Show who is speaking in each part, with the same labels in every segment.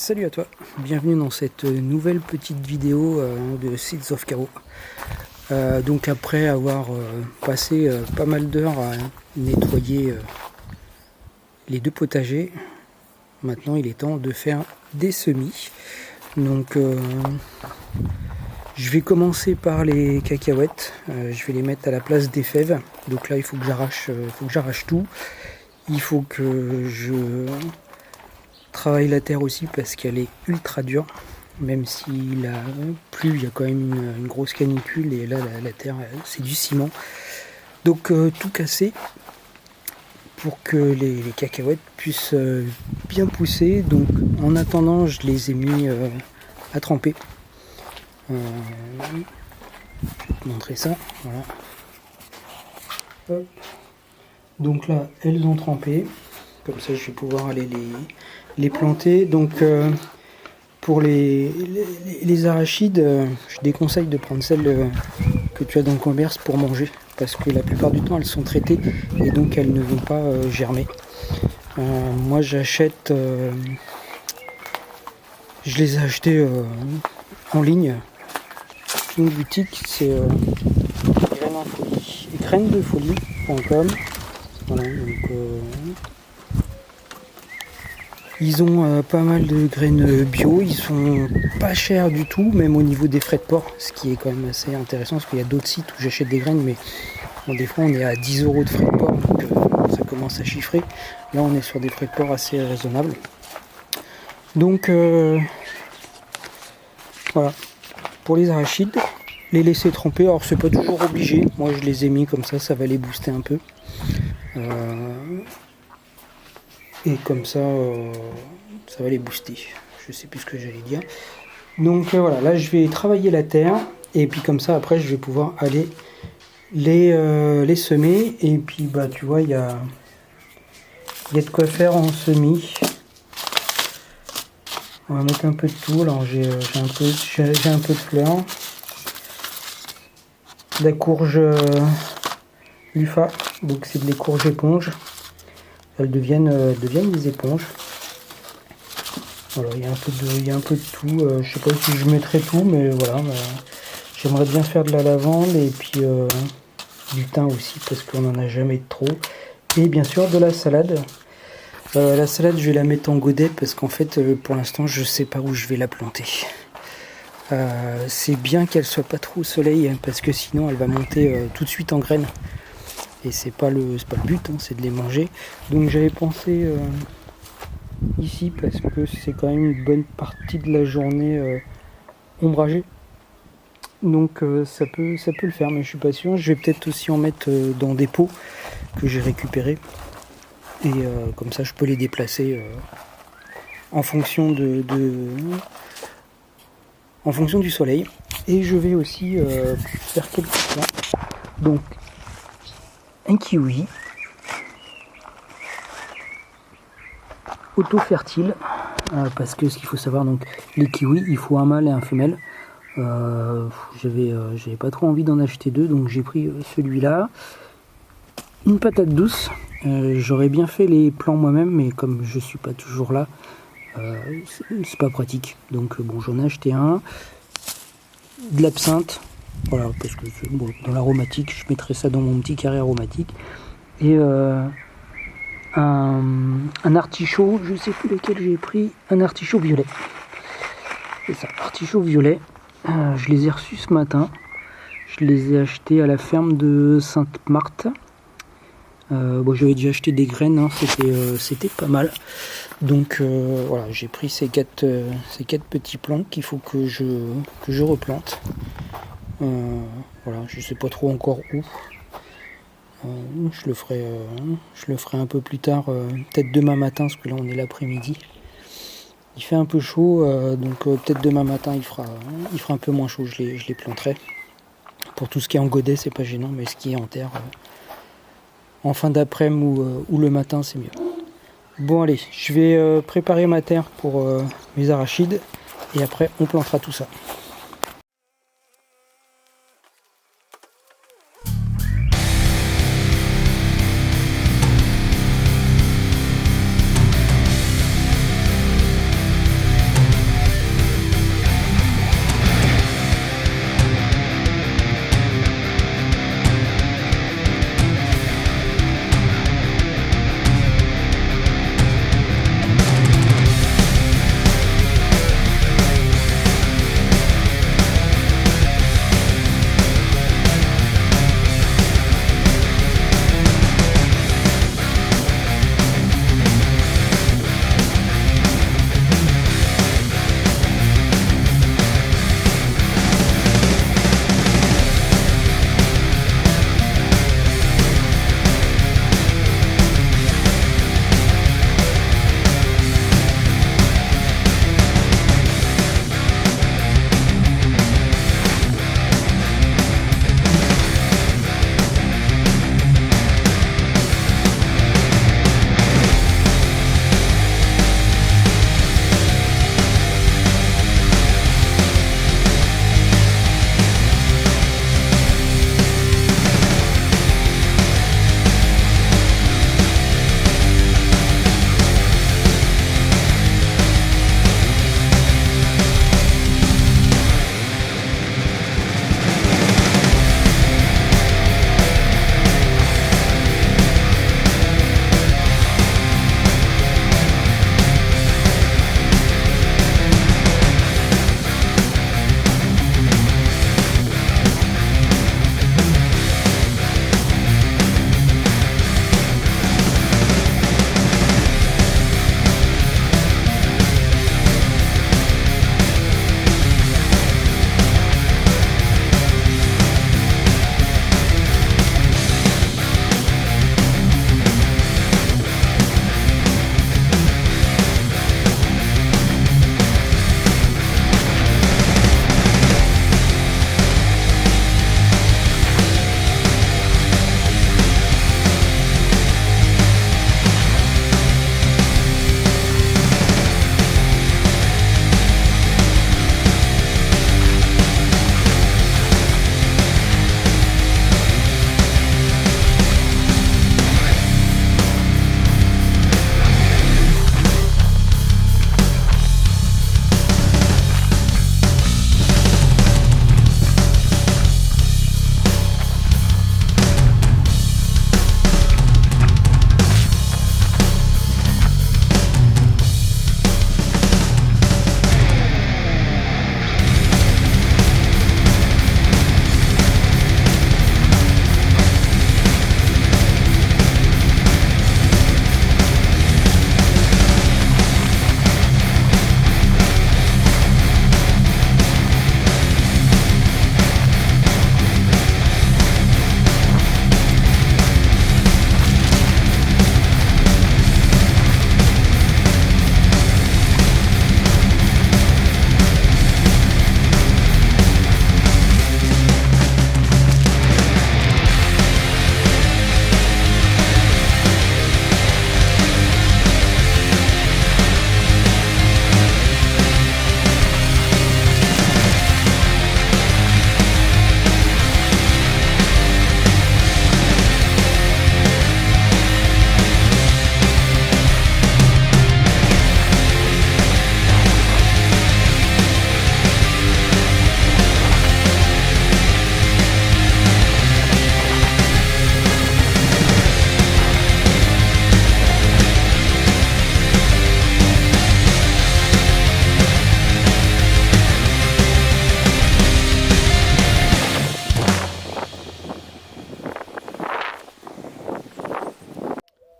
Speaker 1: Salut à toi, bienvenue dans cette nouvelle petite vidéo de Seeds of Chaos. Donc après avoir passé pas mal d'heures à nettoyer les deux potagers, maintenant il est temps de faire des semis. Donc je vais commencer par les cacahuètes, je vais les mettre à la place des fèves. Donc là il faut que j'arrache tout. Il faut que je travaille la terre aussi parce qu'elle est ultra dure. Même s'il a plu, il y a quand même une grosse canicule et là la terre c'est du ciment. Donc tout casser pour que les cacahuètes puissent bien pousser. Donc en attendant je les ai mis à tremper. Je vais te montrer ça. Voilà. Hop. Donc là elles ont trempé. Comme ça je vais pouvoir aller les planter. Donc pour les arachides, je déconseille de prendre celles que tu as dans le commerce pour manger, parce que la plupart du temps elles sont traitées et donc elles ne vont pas germer. Moi j'achète, je les ai achetées en ligne. Une boutique, c'est graines-de-folie.com. Voilà, donc ils ont pas mal de graines bio, ils sont pas chers du tout, même au niveau des frais de port, ce qui est quand même assez intéressant, parce qu'il y a d'autres sites où j'achète des graines, mais bon, des fois on est à 10 € de frais de port, donc ça commence à chiffrer. Là on est sur des frais de port assez raisonnables. Donc voilà, pour les arachides, les laisser tremper, alors c'est pas toujours obligé, moi je les ai mis comme ça va les booster un peu. Et comme ça, ça va les booster. Je sais plus ce que j'allais dire. Donc voilà, là je vais travailler la terre. Et puis comme ça, après, je vais pouvoir aller les semer. Et puis, bah tu vois, il y a de quoi faire en semis. On va mettre un peu de tout. Alors j'ai un peu de fleurs. La courge Lufa. Donc c'est des courges éponges. Elles deviennent des éponges. Voilà, il y a un peu de tout. Je sais pas si je mettrai tout, mais voilà. J'aimerais bien faire de la lavande et puis du thym aussi, parce qu'on n'en a jamais trop. Et bien sûr de la salade. La salade, je vais la mettre en godet parce qu'en fait, pour l'instant, je sais pas où je vais la planter. C'est bien qu'elle soit pas trop au soleil, parce que sinon, elle va monter tout de suite en graines. Et c'est pas le but, hein, c'est de les manger. Donc j'avais pensé ici parce que c'est quand même une bonne partie de la journée ombragée. Donc ça peut le faire, mais je suis pas sûr. Je vais peut-être aussi en mettre dans des pots que j'ai récupérés. Et comme ça je peux les déplacer en fonction en fonction du soleil. Et je vais aussi faire quelques plants. Donc un kiwi auto-fertile, parce que ce qu'il faut savoir, donc les kiwis, il faut un mâle et un femelle. J'avais pas trop envie d'en acheter deux, donc j'ai pris celui-là. Une patate douce, j'aurais bien fait les plants moi-même, mais comme je suis pas toujours là, c'est pas pratique. Donc bon, j'en ai acheté un. De l'absinthe. Voilà, parce que bon, dans l'aromatique, je mettrai ça dans mon petit carré aromatique. Et un artichaut, je sais plus lequel j'ai pris, un artichaut violet. C'est ça, artichaut violet. Je les ai reçus ce matin. Je les ai achetés à la ferme de Sainte-Marthe. Bon, j'avais déjà acheté des graines, hein, c'était pas mal. Donc voilà, j'ai pris ces quatre petits plants qu'il faut que je replante. Voilà, je sais pas trop encore où. Je le ferai un peu plus tard, peut-être demain matin, parce que là on est l'après-midi. Il fait un peu chaud, donc peut-être demain matin il fera un peu moins chaud, je les planterai. Pour tout ce qui est en godet, c'est pas gênant, mais ce qui est en terre, en fin d'après-midi ou le matin, c'est mieux. Bon allez, je vais préparer ma terre pour mes arachides, et après on plantera tout ça.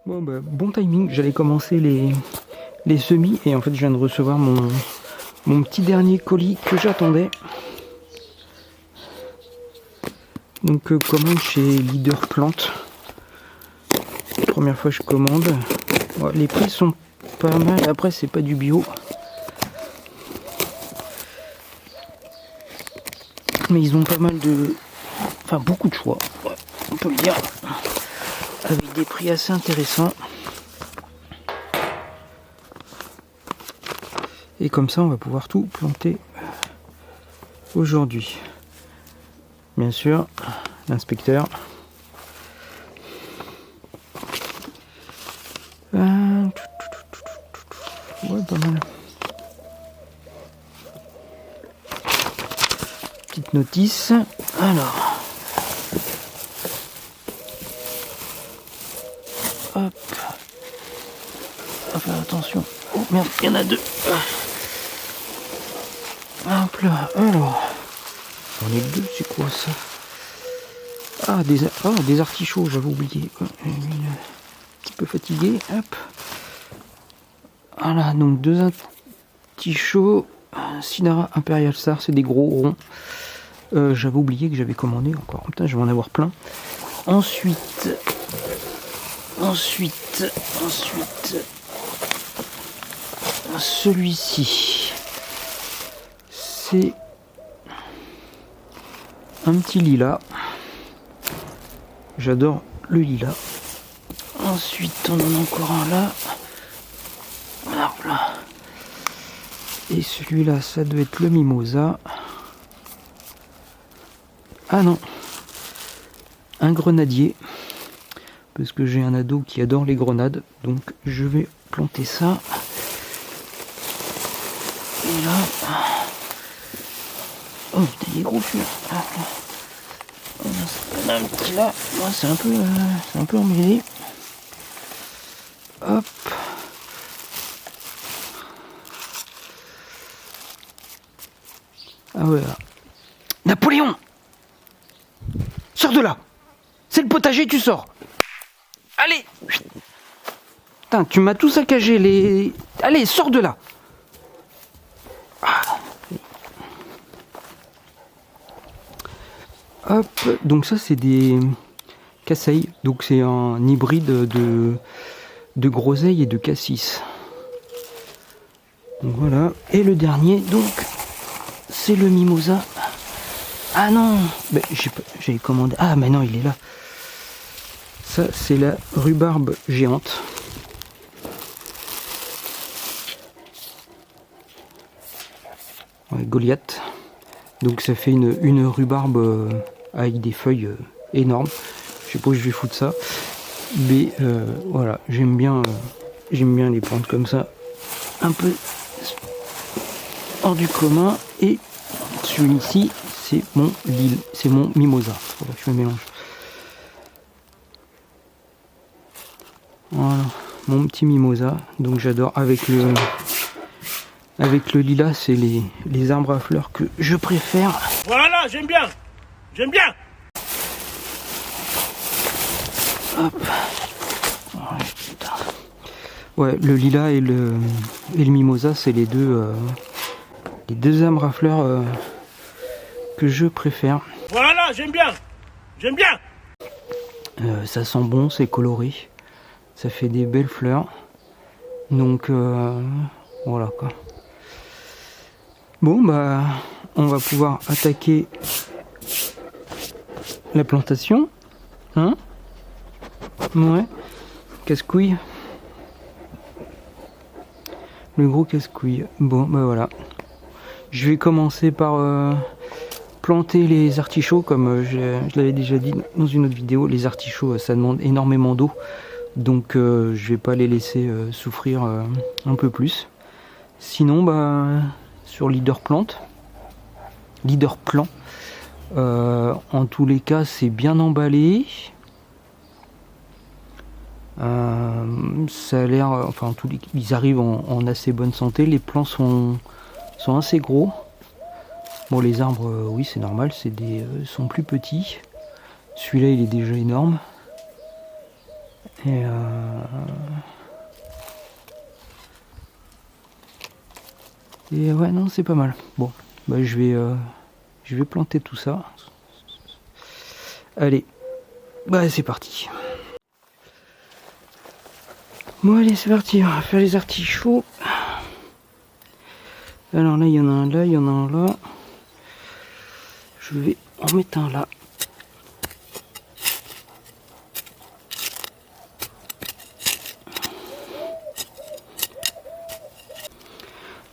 Speaker 1: Bon, bah, bon timing, j'allais commencer les semis et en fait je viens de recevoir mon petit dernier colis que j'attendais. Donc commande chez Leader Plante. Première fois que je commande. Ouais, les prix sont pas mal, après c'est pas du bio. Mais ils ont pas mal de... Enfin beaucoup de choix, ouais, on peut le dire. Avec des prix assez intéressants. Et comme ça on va pouvoir tout planter aujourd'hui. Bien sûr, l'inspecteur. Ouais, pas mal. Petite notice. Alors. Hop. Faut faire attention. Oh merde, il y en a deux. Hop là. Alors. J'en ai deux, c'est quoi ça? Ah, des artichauts, j'avais oublié. Un petit peu fatigué. Hop. Voilà, donc deux artichauts. Sinara Imperial Star, c'est des gros ronds. J'avais oublié que j'avais commandé encore. Putain, je vais en avoir plein. Ensuite, celui-ci, c'est un petit lilas. J'adore le lilas. Ensuite, on en a encore un là. Voilà. Et celui-là, ça doit être le mimosa. Ah non, un grenadier. Parce que j'ai un ado qui adore les grenades. Donc je vais planter ça. Et là... Oh putain, il est gros celui-là. On a un petit là. Moi c'est un peu emmêlé. Hop. Ah ouais. Napoléon! Sors de là! C'est le potager, tu sors! Allez! Putain, tu m'as tout saccagé les... Allez, sors de là! Ah. Hop, donc ça c'est des casseilles. Donc c'est un hybride de groseille et de cassis. Donc voilà. Et le dernier, donc, c'est le mimosa. Ah non, ben, j'ai commandé. Ah mais non, il est là. Ça c'est la rhubarbe géante. Ouais, Goliath. Donc ça fait une rhubarbe avec des feuilles énormes. Je sais pas où je vais foutre ça. Mais voilà, j'aime bien les plantes comme ça. Un peu hors du commun. Et celui-ci, c'est mon mimosa. Voilà, je me mélange. Voilà, mon petit mimosa. Donc j'adore. Avec le lilas, c'est les arbres à fleurs que je préfère.
Speaker 2: Voilà, j'aime bien. J'aime bien.
Speaker 1: Hop. Ouais, le lilas et le mimosa, c'est les deux arbres à fleurs que je préfère.
Speaker 2: Voilà, j'aime bien. J'aime bien.
Speaker 1: Ça sent bon, c'est coloré. Ça fait des belles fleurs. Donc voilà quoi. Bon bah on va pouvoir attaquer la plantation. Hein? Ouais. Casse-couille. Le gros casse-couille. Bon bah voilà. Je vais commencer par planter les artichauts comme je l'avais déjà dit dans une autre vidéo. Les artichauts ça demande énormément d'eau. Donc je vais pas les laisser souffrir un peu plus. Sinon bah sur Leader Plant, en tous les cas c'est bien emballé. Ça a l'air, enfin ils arrivent en assez bonne santé. Les plants sont assez gros. Bon les arbres oui c'est normal, sont plus petits. Celui-là il est déjà énorme. Et ouais, non, c'est pas mal. Bon, bah je vais planter tout ça. Allez, bah c'est parti. Bon allez, c'est parti, on va faire les artichauts. Alors là, il y en a un là, il y en a un là. Je vais en mettre un là.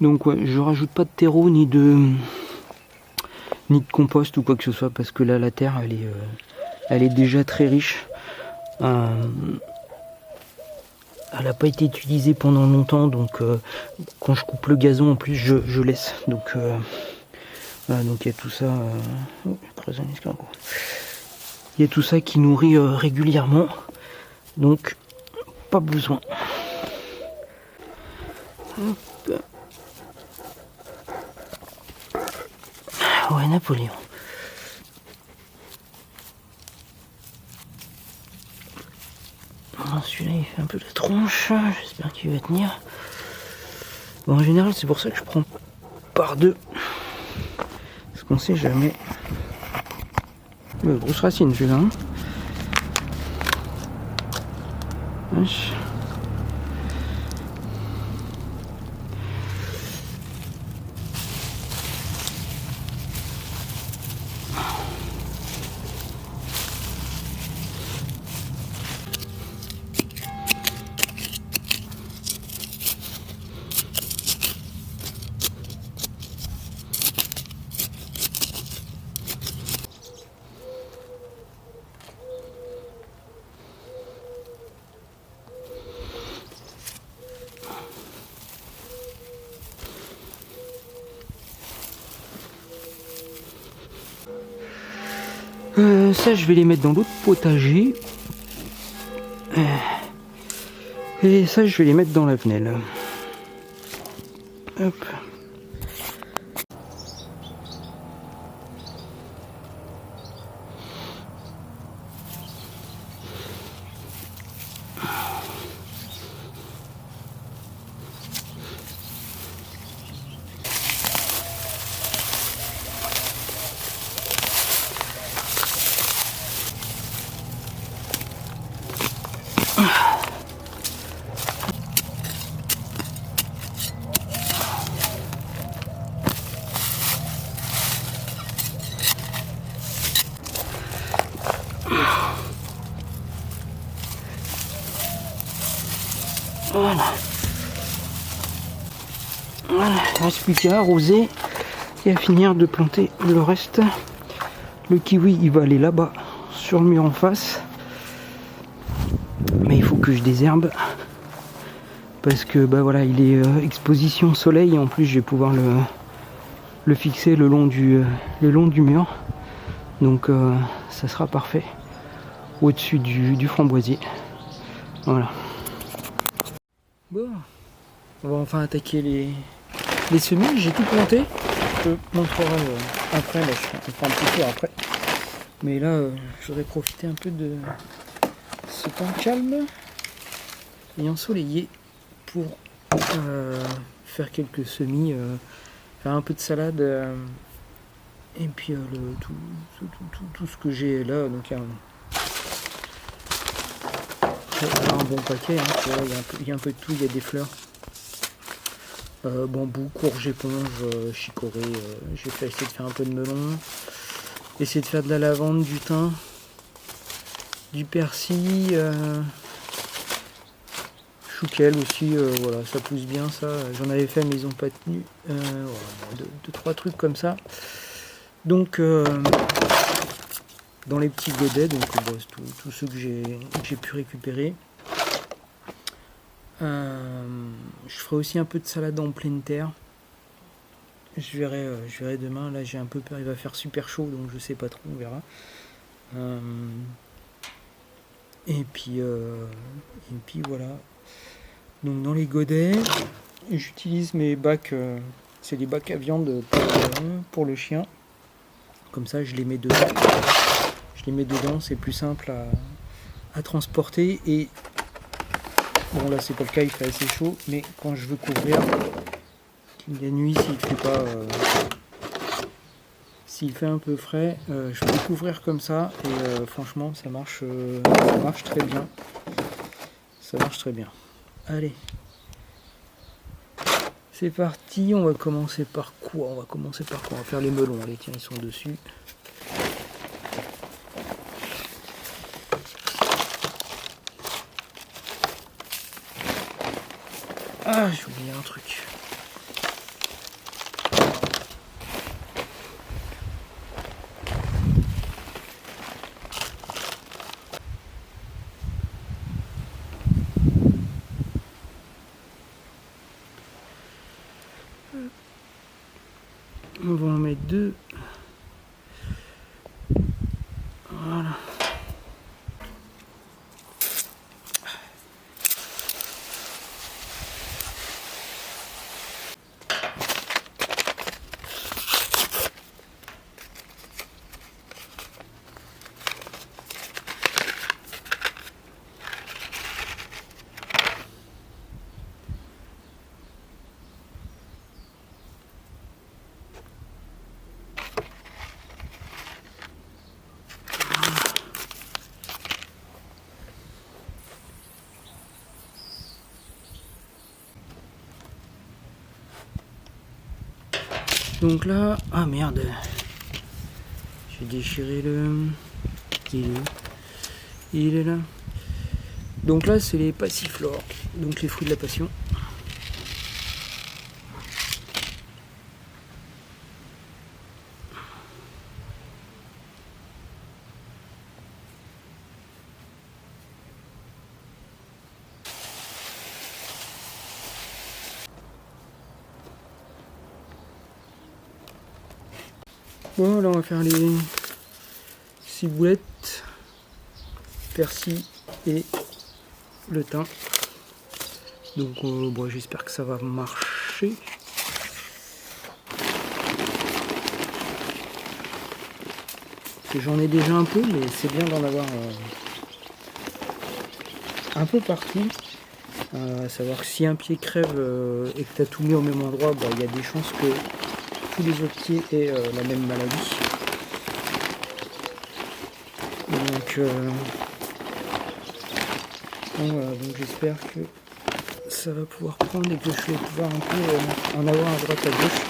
Speaker 1: Donc ouais, je rajoute pas de terreau ni de compost ou quoi que ce soit parce que là la terre elle est déjà très riche. Elle n'a pas été utilisée pendant longtemps, donc quand je coupe le gazon en plus je laisse. Donc voilà, donc il y a tout ça. Il y a tout ça qui nourrit régulièrement, donc pas besoin. Hop. Ouais, Napoléon. Celui-là il fait un peu de tronche, j'espère qu'il va tenir. Bon, en général c'est pour ça que je prends par deux, parce qu'on sait jamais. Grosse racine celui-là. Hein. Wesh. Ça je vais les mettre dans l'autre potager. Et ça je vais les mettre dans la venelle. Hop. Voilà. Voilà, il ne reste plus qu'à arroser et à finir de planter le reste. Le kiwi il va aller là-bas sur le mur en face. Mais il faut que je désherbe. Parce que bah voilà, il est exposition soleil et en plus je vais pouvoir le fixer le long du mur. Donc ça sera parfait au-dessus du framboisier. Voilà. Bon, on va enfin attaquer les semis. J'ai tout planté. Je te montrerai après. Là, je ferai un petit tour après. Mais là, je voudrais profiter un peu de ce temps calme et ensoleillé pour faire quelques semis, faire un peu de salade et puis tout ce que j'ai là. Donc un bon paquet, hein, il y a un peu de tout, il y a des fleurs, bambou, courge, éponge, chicorée, j'ai fait essayer de faire un peu de melon, essayer de faire de la lavande, du thym, du persil, chouquel aussi, voilà, ça pousse bien ça, j'en avais fait mais ils n'ont pas tenu, voilà, deux, trois trucs comme ça, donc dans les petits godets, donc tout ce que j'ai pu récupérer. Je ferai aussi un peu de salade en pleine terre. Je verrai demain. Là j'ai un peu peur, il va faire super chaud donc je sais pas trop, on verra. Et puis voilà. Donc dans les godets, j'utilise mes bacs, c'est des bacs à viande pour le chien. Comme ça je les mets dedans. C'est plus simple à transporter et Bon là c'est pas le cas, il fait assez chaud, mais quand je veux couvrir, la nuit s'il fait un peu frais, je peux couvrir comme ça et franchement ça marche très bien. Ça marche très bien. Allez, c'est parti, on va commencer par quoi? On va faire les melons, allez tiens ils sont dessus. Ah, j'ai oublié un truc. On va en mettre deux. Voilà. Donc là, ah merde, j'ai déchiré le... Il est là. Donc là, c'est les passiflores, donc les fruits de la passion. Bon, là on va faire les ciboulettes, persil et le thym. Donc bon, j'espère que ça va marcher. J'en ai déjà un peu, mais c'est bien d'en avoir un peu partout. À savoir que si un pied crève et que tu as tout mis au même endroit, bah, y a des chances que tous les autres pieds aient la même maladie. Donc voilà, donc j'espère que ça va pouvoir prendre et que je vais pouvoir un peu en avoir à droite à gauche.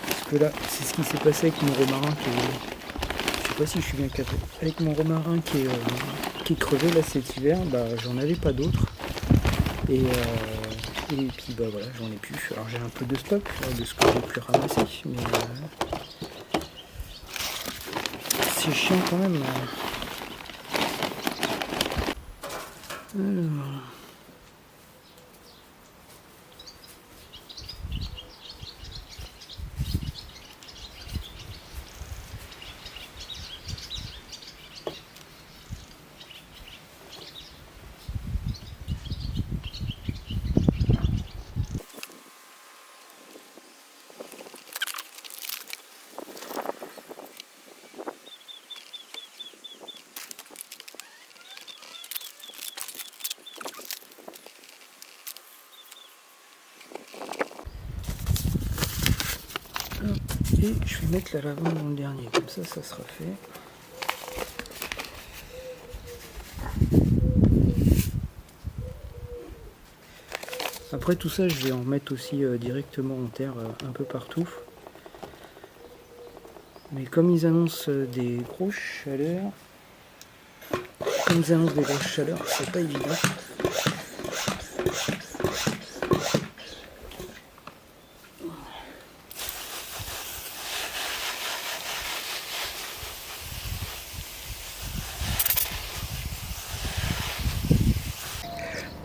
Speaker 1: Parce que là, c'est ce qui s'est passé avec mon romarin qui est... Je sais pas si je suis bien capé. Avec mon romarin qui est crevé là cet hiver, bah j'en avais pas d'autres. Et puis bah voilà, j'en ai plus. Alors j'ai un peu de stock de ce que j'ai pu ramasser, mais c'est chiant quand même. Alors. Et je vais mettre la lavande dans le dernier, comme ça, ça sera fait. Après tout ça, je vais en mettre aussi directement en terre un peu partout. Mais comme ils annoncent des grosses chaleurs, c'est pas évident.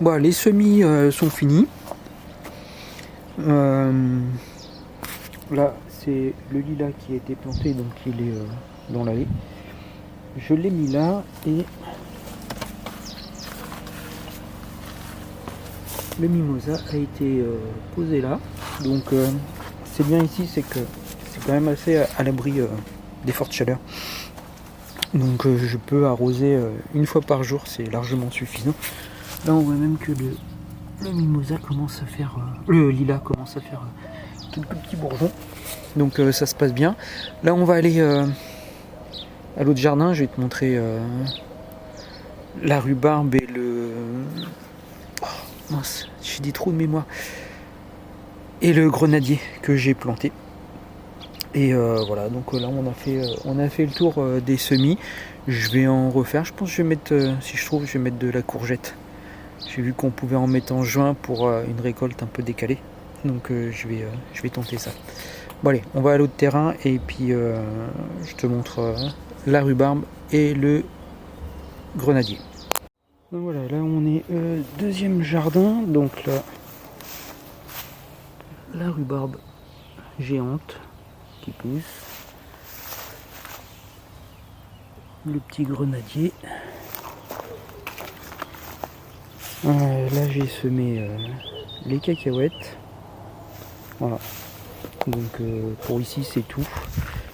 Speaker 1: Bon, les semis sont finis. Là, c'est le lilas qui a été planté, donc il est dans l'allée. Je l'ai mis là et le mimosa a été posé là. Donc, c'est bien ici, c'est que c'est quand même assez à l'abri des fortes chaleurs. Donc, je peux arroser une fois par jour, c'est largement suffisant. Là on voit même que le mimosa commence à faire, le lilas commence à faire quelques petits bourgeons. Donc ça se passe bien. Là on va aller à l'autre jardin, je vais te montrer la rhubarbe et le... Oh, mince, j'ai des trous de mémoire. Et le grenadier que j'ai planté. Et voilà, donc là on a fait le tour des semis. Je vais en refaire, je pense que je vais mettre, si je trouve, je vais mettre de la courgette. J'ai vu qu'on pouvait en mettre en juin pour une récolte un peu décalée. Donc je vais tenter ça. Bon allez, on va à l'autre terrain et puis je te montre la rhubarbe et le grenadier. Donc voilà, là on est deuxième jardin, donc là la rhubarbe géante qui pousse, le petit grenadier. Là j'ai semé les cacahuètes, voilà, donc pour ici c'est tout,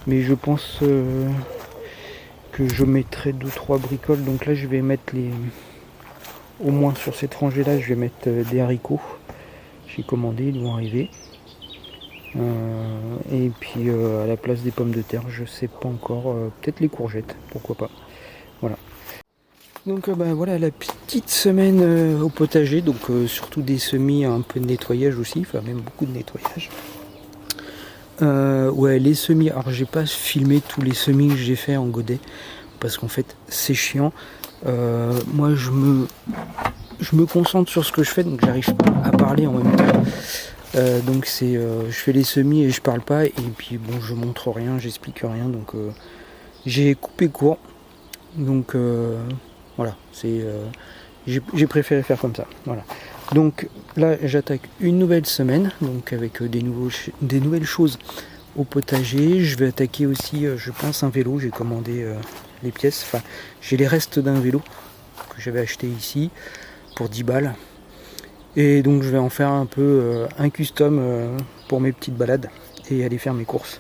Speaker 1: mais je pense que je mettrai 2-3 bricoles, donc là je vais mettre au moins sur cette rangée là je vais mettre des haricots, j'ai commandé, ils vont arriver. Et puis à la place des pommes de terre, je sais pas encore, peut-être les courgettes, pourquoi pas. Voilà. Donc voilà la petite semaine au potager, donc surtout des semis, un peu de nettoyage aussi, enfin même beaucoup de nettoyage. Ouais, les semis, alors j'ai pas filmé tous les semis que j'ai fait en godet, parce qu'en fait c'est chiant. Moi je me concentre sur ce que je fais, donc j'arrive pas à parler en même temps. Donc je fais les semis et je parle pas, et puis bon je montre rien, j'explique rien, donc j'ai coupé court, donc voilà, j'ai préféré faire comme ça, voilà. Donc là j'attaque une nouvelle semaine, donc avec des nouvelles choses au potager. Je vais attaquer aussi je pense un vélo, j'ai commandé les pièces, enfin j'ai les restes d'un vélo que j'avais acheté ici pour 10 balles. Et donc je vais en faire un peu un custom pour mes petites balades et aller faire mes courses.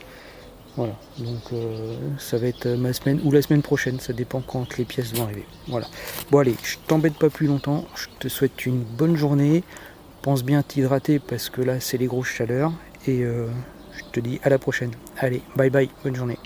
Speaker 1: Voilà, donc ça va être ma semaine ou la semaine prochaine, ça dépend quand les pièces vont arriver. Voilà. Bon allez, je t'embête pas plus longtemps, je te souhaite une bonne journée. Pense bien t'hydrater parce que là c'est les grosses chaleurs. Et je te dis à la prochaine. Allez, bye bye, bonne journée.